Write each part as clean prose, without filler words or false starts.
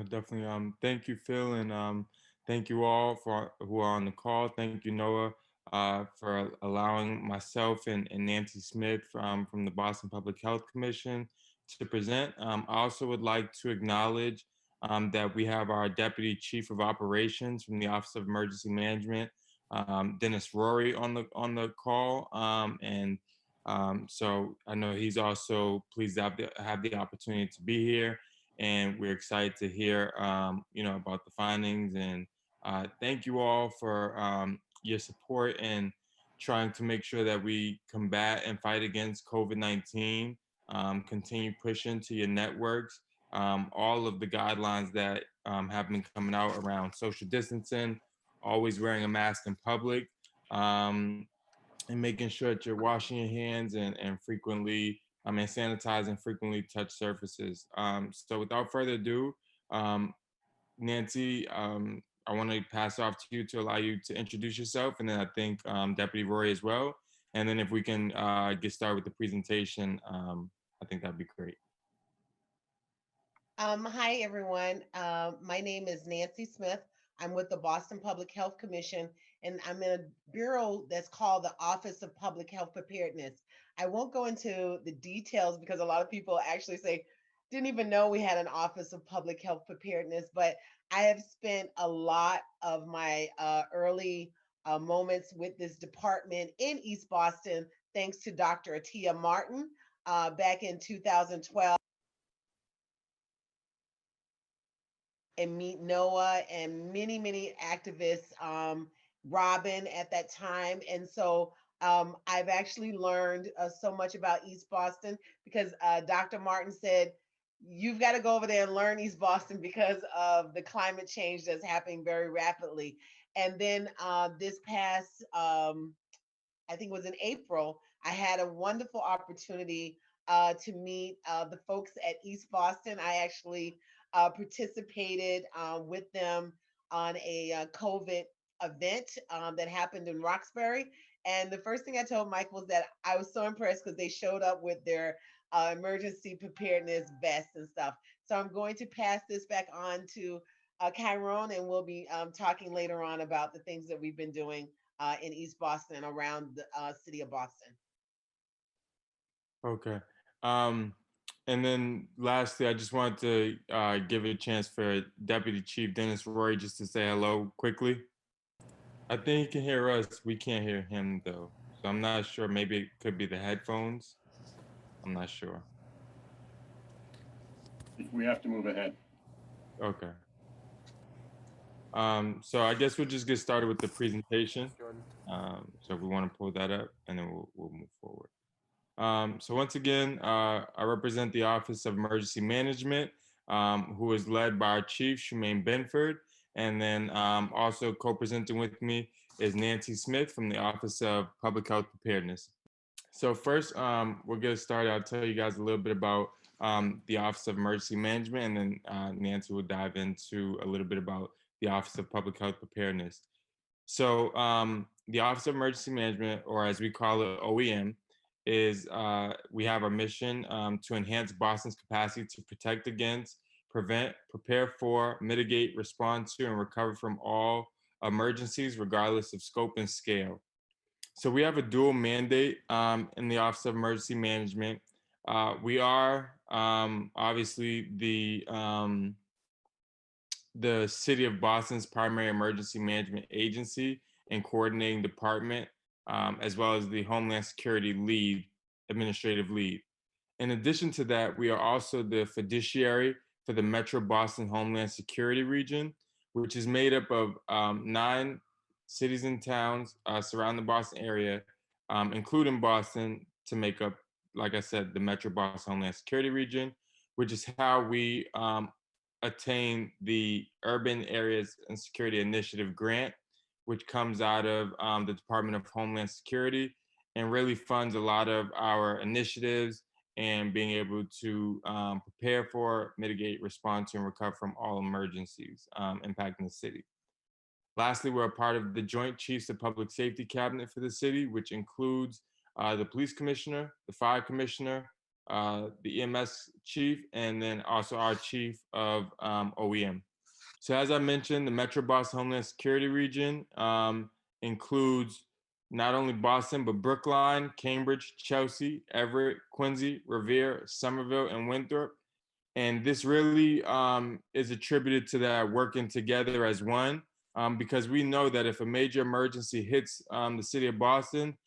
Definitely. Thank you, Phil, and thank you all for who are on the call. Thank you, Noah, for allowing myself and Nancy Smith from the Boston Public Health Commission to present. I also would like to acknowledge that we have our Deputy Chief of Operations from the Office of Emergency Management, Dennis Rory, on the call, and so I know he's also pleased to have the opportunity to be here, and we're excited to hear about the findings. And thank you all for your support and trying to make sure that we combat and fight against COVID-19. Continue pushing to your networks all of the guidelines that have been coming out around social distancing, always wearing a mask in public, um, and making sure that you're washing your hands and frequently, and sanitizing frequently touch surfaces. So without further ado, um, Nancy, I want to pass off to you to allow you to introduce yourself, and then I think Deputy Roy as well. And then if we can get started with the presentation, I think that'd be great. Hi, everyone. My name is Nancy Smith. I'm with the Boston Public Health Commission, and I'm in a bureau that's called the Office of Public Health Preparedness. I won't go into the details because a lot of people actually say, didn't even know we had an Office of Public Health Preparedness, but I have spent a lot of my early moments with this department in East Boston, thanks to Dr. Atia Martin back in 2012. And meet Noah and many activists, Robin at that time. And so I've actually learned so much about East Boston because Dr. Martin said, you've got to go over there and learn East Boston because of the climate change that's happening very rapidly. And then this past, I think it was in April, I had a wonderful opportunity to meet the folks at East Boston. I actually participated with them on a COVID event that happened in Roxbury. And the first thing I told Mike was that I was so impressed because they showed up with their emergency preparedness vests and stuff. So I'm going to pass this back on to Chiron, and we'll be talking later on about the things that we've been doing in East Boston and around the city of Boston. Okay. Um, and then lastly, I just wanted to give a chance for Deputy Chief Dennis Roy just to say hello quickly. I think he can hear us. We can't hear him though. So I'm not sure. Maybe it could be the headphones. I'm not sure. We have to move ahead. Okay. So I guess we'll just get started with the presentation. So if we want to pull that up, and then we'll move forward. So once again, I represent the Office of Emergency Management, who is led by our Chief, Shumaine Benford. And then also co-presenting with me is Nancy Smith from the Office of Public Health Preparedness. So first, we'll get started. I'll tell you guys a little bit about the Office of Emergency Management, and then Nancy will dive into a little bit about the Office of Public Health Preparedness. So the Office of Emergency Management, or as we call it, OEM, is we have a mission to enhance Boston's capacity to protect against, prevent, prepare for, mitigate, respond to, and recover from all emergencies, regardless of scope and scale. So we have a dual mandate in the Office of Emergency Management. We are obviously the City of Boston's primary emergency management agency and coordinating department, as well as the Homeland Security lead, administrative lead. In addition to that, we are also the fiduciary for the Metro Boston Homeland Security region, which is made up of 9 cities and towns surrounding the Boston area, including Boston, to make up, like I said, the Metro Boston Homeland Security region, which is how we attain the Urban Areas and Security Initiative grant, which comes out of the Department of Homeland Security and really funds a lot of our initiatives and being able to prepare for, mitigate, respond to, and recover from all emergencies impacting the city. Lastly, we're a part of the Joint Chiefs of Public Safety Cabinet for the city, which includes the police commissioner, the fire commissioner, the EMS chief, and then also our chief of OEM. So as I mentioned, the Metro Boston Homeland Security region includes not only Boston, but Brookline, Cambridge, Chelsea, Everett, Quincy, Revere, Somerville, and Winthrop. And this really is attributed to that working together as one, because we know that if a major emergency hits the city of Boston,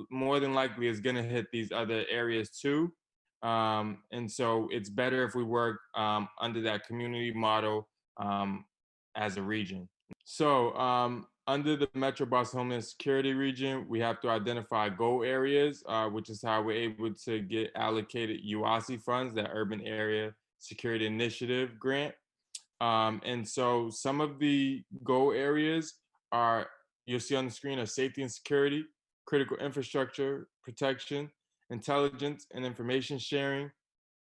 more than likely it's going to hit these other areas too. And so it's better if we work under that community model um, as a region. So, under the Metro Boston Homeland Security region, we have to identify goal areas, which is how we're able to get allocated UASI funds, that Urban Area Security Initiative grant. And so, some of the goal areas are, you'll see on the screen, are safety and security, critical infrastructure protection, intelligence and information sharing,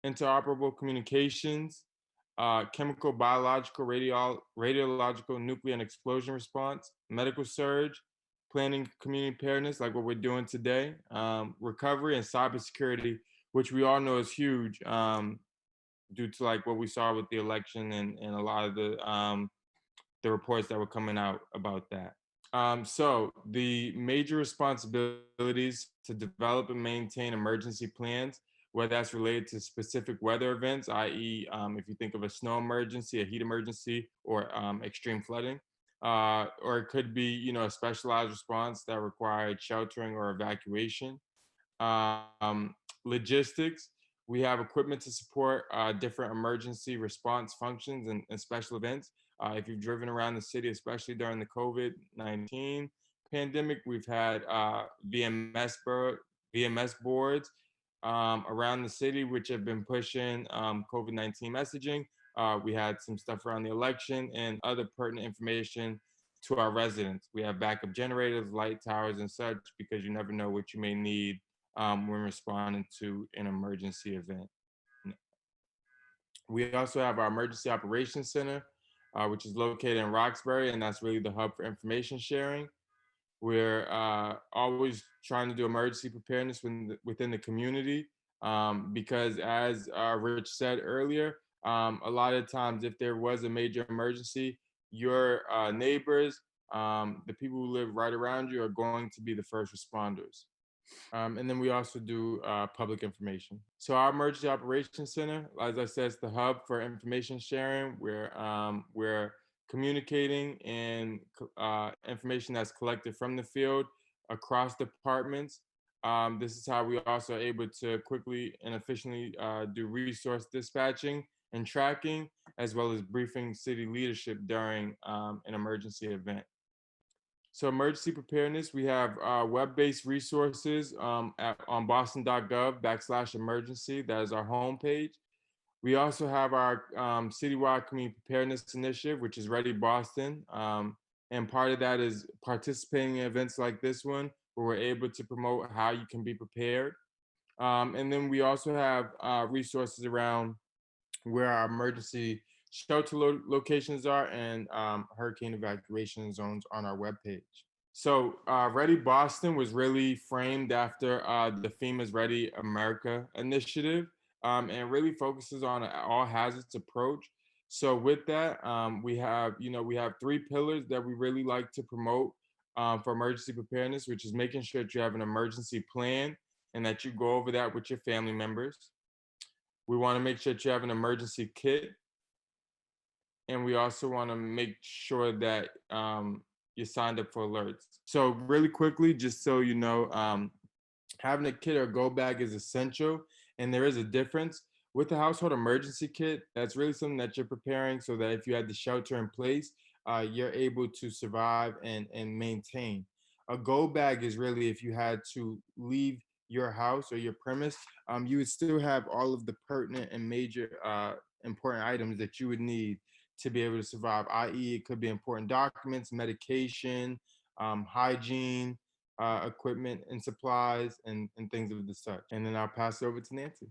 interoperable communications, chemical, biological, radiological, nuclear, and explosion response, medical surge, planning community preparedness, like what we're doing today, recovery, and cybersecurity, which we all know is huge due to like what we saw with the election and a lot of the reports that were coming out about that. So the major responsibilities to develop and maintain emergency plans, whether that's related to specific weather events, i.e., if you think of a snow emergency, a heat emergency, or extreme flooding, or it could be, a specialized response that required sheltering or evacuation. Logistics, we have equipment to support different emergency response functions and special events. If you've driven around the city, especially during the COVID-19 pandemic, we've had VMS boards around the city, which have been pushing COVID-19 messaging. We had some stuff around the election and other pertinent information to our residents. We have backup generators, light towers, and such, because you never know what you may need when responding to an emergency event. We also have our Emergency Operations Center, which is located in Roxbury, and that's really the hub for information sharing. We're always trying to do emergency preparedness within the community, because, as Rich said earlier, a lot of times if there was a major emergency, your neighbors, the people who live right around you, are going to be the first responders. And then we also do public information. So our Emergency Operations Center, as I said, is the hub for information sharing. We're communicating and information that's collected from the field across departments. This is how we also are able to quickly and efficiently do resource dispatching and tracking, as well as briefing city leadership during an emergency event. So emergency preparedness, we have web-based resources on boston.gov/emergency. That is our homepage. We also have our citywide community preparedness initiative, which is Ready Boston. And part of that is participating in events like this one, where we're able to promote how you can be prepared. And then we also have resources around where our emergency shelter locations are, and hurricane evacuation zones on our webpage. So, Ready Boston was really framed after the FEMA's Ready America initiative, and really focuses on an all hazards approach. So, with that, we have three pillars that we really like to promote for emergency preparedness, which is making sure that you have an emergency plan and that you go over that with your family members. We want to make sure that you have an emergency kit, and we also want to make sure that you're signed up for alerts. So, really quickly, just so you know, having a kit or a go bag is essential, and there is a difference. With the household emergency kit, that's really something that you're preparing so that if you had the shelter in place, you're able to survive and maintain. A go bag is really if you had to leave your house or your premise, you would still have all of the pertinent and major important items that you would need to be able to survive, i.e., it could be important documents, medication, hygiene, equipment and supplies, and things of the such. And then I'll pass it over to Nancy.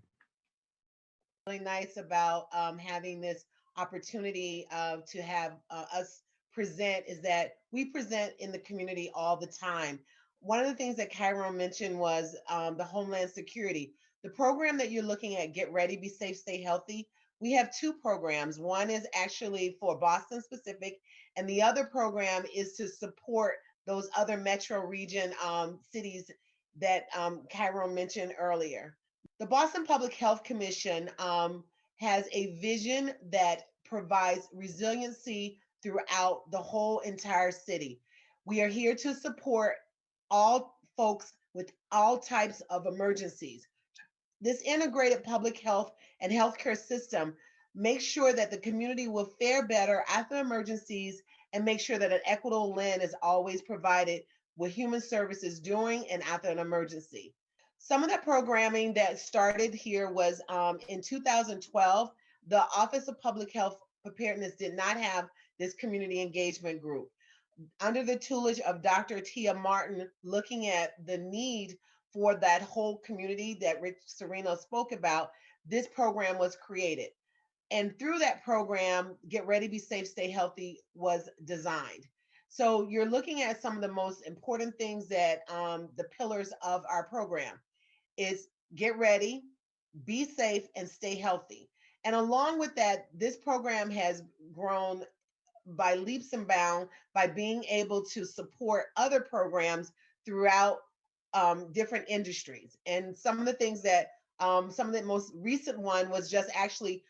Really nice about having this opportunity to have us present is that we present in the community all the time. One of the things that Chiron mentioned was the Homeland Security. The program that you're looking at, Get Ready, Be Safe, Stay Healthy, we have two programs. One is actually for Boston specific, and the other program is to support those other metro region cities that Chiron mentioned earlier. The Boston Public Health Commission has a vision that provides resiliency throughout the whole entire city. We are here to support all folks with all types of emergencies. This integrated public health and healthcare system makes sure that the community will fare better after emergencies and make sure that an equitable lens is always provided with human services during and after an emergency. Some of the programming that started here was in 2012, the Office of Public Health Preparedness did not have this community engagement group. Under the tutelage of Dr. Tia Martin, looking at the need for that whole community that Rich Sereno spoke about, this program was created. And through that program, Get Ready, Be Safe, Stay Healthy was designed. So you're looking at some of the most important things that the pillars of our program is get ready, be safe, and stay healthy. And along with that, this program has grown by leaps and bounds by being able to support other programs throughout different industries. And some of the things that some of the most recent one was just actually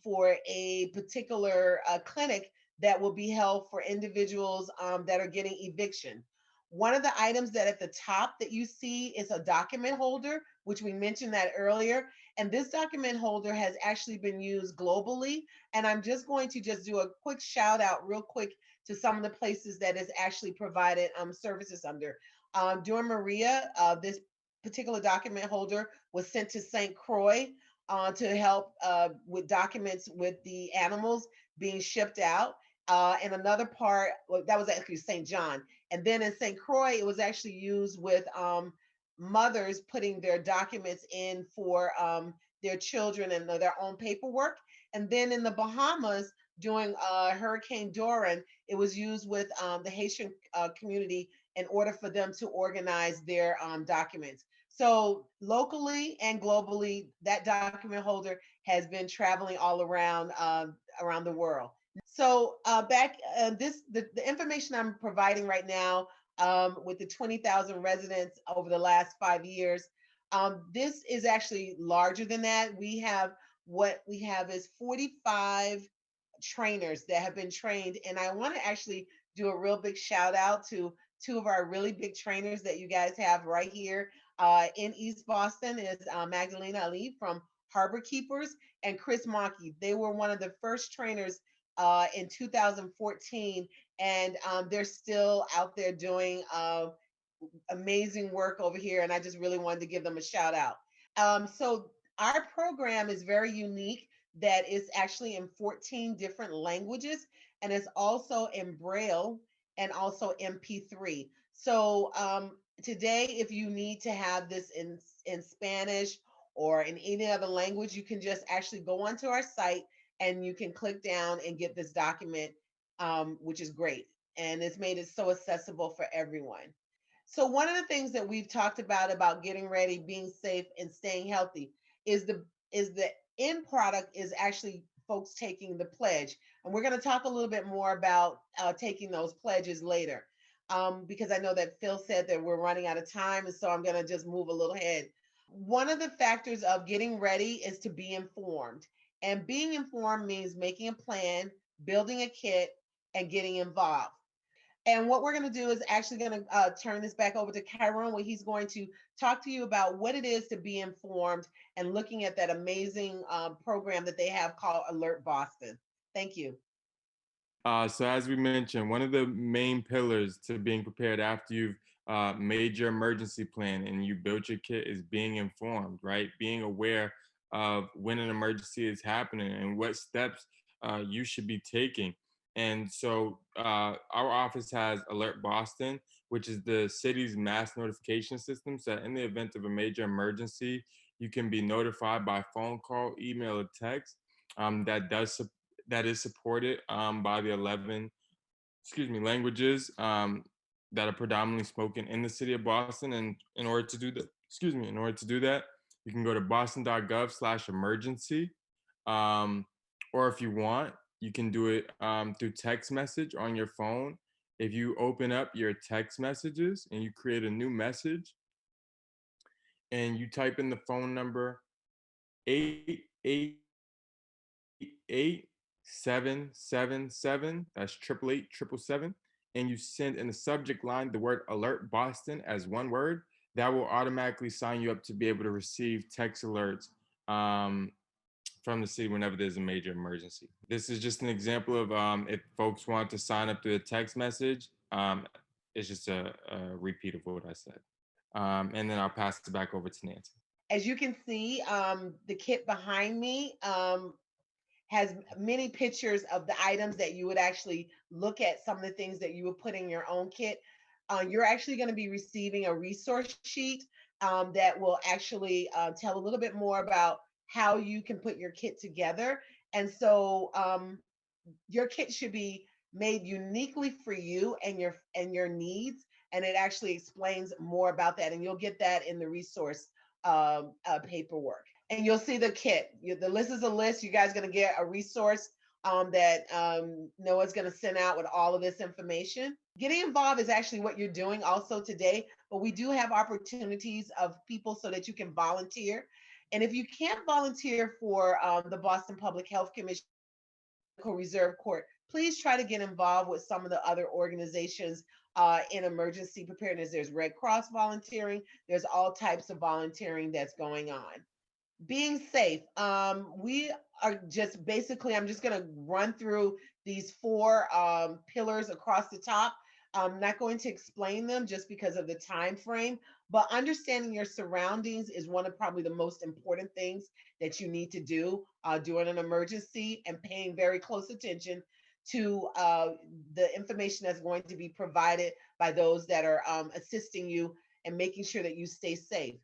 for a particular clinic that will be held for individuals that are getting eviction. One of the items that at the top that you see is a document holder, which we mentioned that earlier. And this document holder has actually been used globally. And I'm just going to just do a quick shout out real quick to some of the places that is actually provided services under. During Maria, this particular document holder was sent to St. Croix to help with documents with the animals being shipped out. And another part, well, that was actually St. John. And then in St. Croix, it was actually used with mothers putting their documents in for their children and their own paperwork. And then in the Bahamas, during Hurricane Dorian, it was used with the Haitian community in order for them to organize their documents. So locally and globally, that document holder has been traveling all around the world. So back this the information I'm providing right now with the 20,000 residents over the last 5 years. This is actually larger than that. What we have is 45 trainers that have been trained. And I want to actually do a real big shout out to two of our really big trainers that you guys have right here in East Boston is Magdalena Ali from Harbor Keepers and Chris Monkey. They were one of the first trainers in 2014, and they're still out there doing amazing work over here. And I just really wanted to give them a shout out. So our program is very unique that is actually in 14 different languages and it's also in Braille and also MP3. So today, if you need to have this in Spanish or in any other language, you can just actually go onto our site and you can click down and get this document, which is great. And it's made it so accessible for everyone. So one of the things that we've talked about getting ready, being safe, and staying healthy is the end product is actually folks taking the pledge, and we're going to talk a little bit more about taking those pledges later, because I know that Phil said that we're running out of time, and so I'm going to just move a little ahead. One of the factors of getting ready is to be informed, and being informed means making a plan, building a kit, and getting involved. And what we're going to do is actually going to turn this back over to Chiron, where he's going to talk to you about what it is to be informed and looking at that amazing program that they have called Alert Boston. Thank you. So as we mentioned, one of the main pillars to being prepared after you've made your emergency plan and you built your kit is being informed, right? Being aware of when an emergency is happening and what steps you should be taking. And so our office has Alert Boston, which is the city's mass notification system. So in the event of a major emergency, you can be notified by phone call, email, or text. That is supported by the 11, languages that are predominantly spoken in the city of Boston. And in order to do that, You can go to boston.gov/emergency. Um, or if you want, you can do it through text message on your phone. If you open up your text messages and you create a new message and you type in the phone number 888-777, that's 888-777, and you send in the subject line the word alert Boston as one word, that will automatically sign you up to be able to receive text alerts um, from the city whenever there's a major emergency. This is just an example of if folks want to sign up through a text message, it's just a repeat of what I said. And then I'll pass it back over to Nancy. As you can see, the kit behind me has many pictures of the items that you would actually look at, some of the things that you would put in your own kit. You're actually going to be receiving a resource sheet that will actually tell a little bit more about how you can put your kit together. And so your kit should be made uniquely for you and your needs, and it actually explains more about that, and you'll get that in the resource paperwork, and you'll see the kit. The list is a list. You guys are going to get a resource that Noah's going to send out with all of this information. Getting involved is actually what you're doing also today, but we do have opportunities of people so that you can volunteer. And if you can't volunteer for the Boston Public Health Commission Reserve Court, please try to get involved with some of the other organizations in emergency preparedness. There's Red Cross volunteering, there's all types of volunteering that's going on. Being safe. We are just basically, I'm just going to run through these four pillars across the top. I'm not going to explain them just because of the time frame, but understanding your surroundings is one of probably the most important things that you need to do during an emergency, and paying very close attention to the information that's going to be provided by those that are assisting you, and making sure that you stay safe.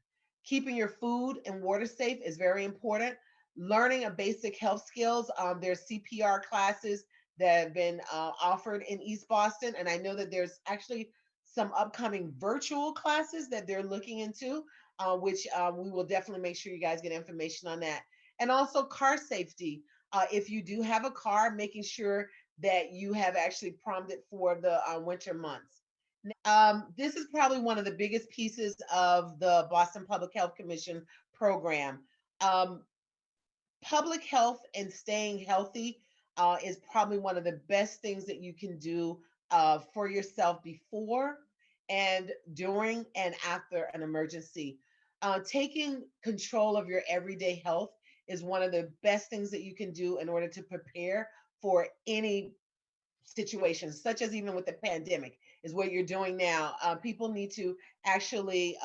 Keeping your food and water safe is very important. Learning a basic health skills. There's CPR classes that have been offered in East Boston, and I know that there's actually some upcoming virtual classes that they're looking into, which we will definitely make sure you guys get information on that. And also car safety. If you do have a car, making sure that you have actually prompted for the winter months. This is probably one of the biggest pieces of the Boston Public Health Commission program. Um, Public health and staying healthy is probably one of the best things that you can do for yourself before and during and after an emergency. Taking control of your everyday health is one of the best things that you can do in order to prepare for any situations, such as even with the pandemic, is what you're doing now. People need to actually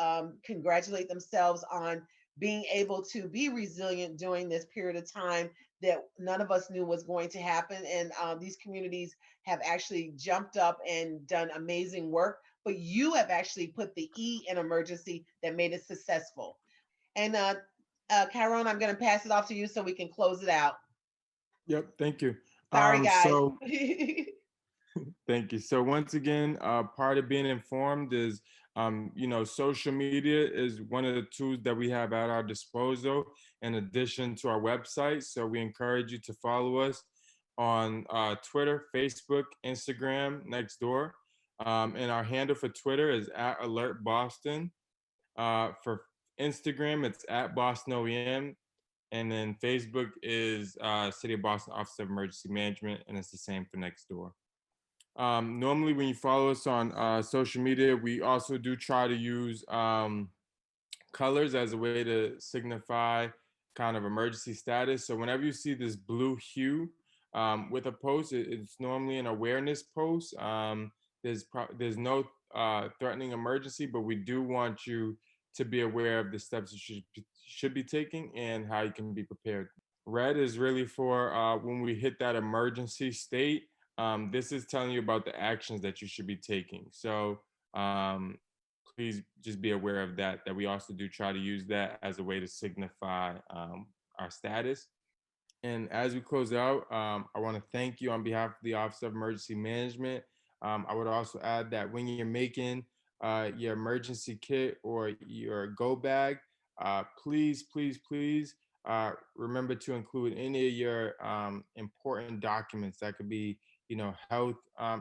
congratulate themselves on being able to be resilient during this period of time that none of us knew was going to happen. And these communities have actually jumped up and done amazing work. But you have actually put the E in emergency that made it successful. And Chiron, I'm going to pass it off to you so we can close it out. Yep, thank you. Sorry, guys. So thank you. So once again, part of being informed is, social media is one of the tools that we have at our disposal in addition to our website. So we encourage you to follow us on Twitter, Facebook, Instagram, next door. And our handle for Twitter is at Alert Boston. For Instagram, it's at Boston OEM. And then Facebook is City of Boston Office of Emergency Management, and it's the same for next door. Normally, when you follow us on social media, we also do try to use colors as a way to signify kind of emergency status. So whenever you see this blue hue with a post, it's normally an awareness post. There's no threatening emergency, but we do want you to be aware of the steps you should be taking and how you can be prepared. Red is really for when we hit that emergency state. This is telling you about the actions that you should be taking. So please just be aware of that, that we also do try to use that as a way to signify our status. And as we close out, I want to thank you on behalf of the Office of Emergency Management. I would also add that when you're making your emergency kit or your go bag, Please, please, please remember to include any of your important documents. That could be, health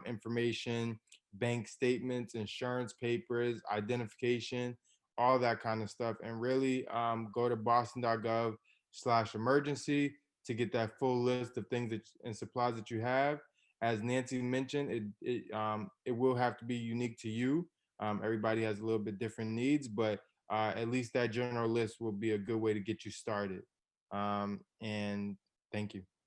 information, bank statements, insurance papers, identification, all that kind of stuff. And really go to boston.gov/emergency to get that full list of things and supplies that you have. As Nancy mentioned, it will have to be unique to you. Everybody has a little bit different needs, but at least that general list will be a good way to get you started. And thank you.